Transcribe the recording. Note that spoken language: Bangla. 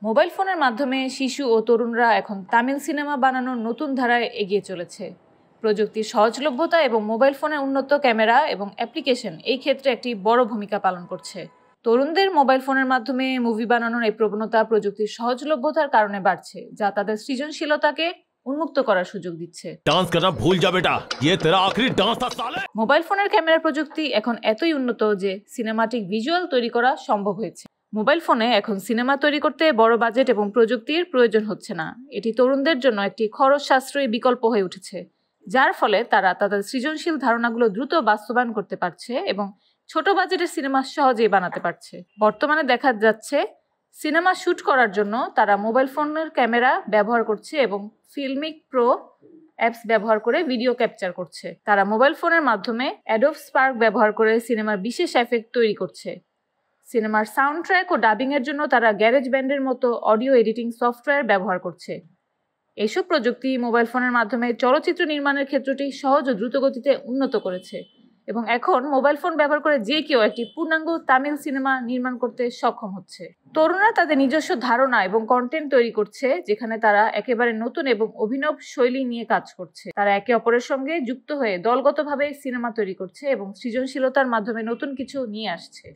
মোবাইল ফোনের মাধ্যমে শিশু ও তরুণরা এখন তামিল সিনেমা বানানোর নতুন ধারায় এগিয়ে চলেছে। প্রযুক্তির সহজলভ্যতা এবং মোবাইল ফোনের উন্নত ক্যামেরা এবং অ্যাপ্লিকেশন এই ক্ষেত্রে একটি বড় ভূমিকা পালন করছে। তরুণদের মোবাইল ফোনের মাধ্যমে মুভি বানানোর এই প্রবণতা প্রযুক্তির সহজলভ্যতার কারণে বাড়ছে, যা তাদের সৃজনশীলতাকে উন্মুক্ত করার সুযোগ দিচ্ছে। ডান্স করা ভুল যা বেটা, ये तेरा आखिरी डांस था साले। মোবাইল ফোনের ক্যামেরা প্রযুক্তি এখন এতই উন্নত যে সিনেমাটিক ভিজুয়াল তৈরি করা সম্ভব হয়েছে। মোবাইল ফোনে এখন সিনেমা তৈরি করতে বড় বাজেট এবং প্রযুক্তির প্রয়োজন হচ্ছে না। এটি তরুণদের জন্য একটি খরচ সাশ্রয়ী বিকল্প হয়ে উঠেছে, যার ফলে তারা তাদের সৃজনশীল ধারণাগুলো দ্রুত বাস্তবায়ন করতে পারছে এবং ছোট বাজেটের সিনেমা সহজেই বানাতে পারছে। বর্তমানে দেখা যাচ্ছে সিনেমা শুট করার জন্য তারা মোবাইল ফোনের ক্যামেরা ব্যবহার করছে এবং ফিল্মিক প্রো অ্যাপস ব্যবহার করে ভিডিও ক্যাপচার করছে। তারা মোবাইল ফোনের মাধ্যমে অ্যাডোব স্পার্ক ব্যবহার করে সিনেমার বিশেষ এফেক্ট তৈরি করছে। সিনেমার সাউন্ড ট্র্যাক ও ডাবিং এর জন্য তারা গ্যারেজ ব্যান্ডের মতো অডিও এডিটিং সফটওয়্যার ব্যবহার করছে। এসব প্রযুক্তি মোবাইল ফোনের মাধ্যমে চলচ্চিত্র নির্মাণের ক্ষেত্রটি সহজ ও দ্রুতগতিতে উন্নত করেছে এবং এখন মোবাইল ফোন ব্যবহার করে যে কেউ একটি পূর্ণাঙ্গ তামিল সিনেমা নির্মাণ করতে সক্ষম হচ্ছে। তরুণরা তাদের নিজস্ব ধারণা এবং কন্টেন্ট তৈরি করছে, যেখানে তারা একেবারে নতুন এবং অভিনব শৈলী নিয়ে কাজ করছে। তারা একে অপরের সঙ্গে যুক্ত হয়ে দলগতভাবে সিনেমা তৈরি করছে এবং সৃজনশীলতার মাধ্যমে নতুন কিছু নিয়ে আসছে।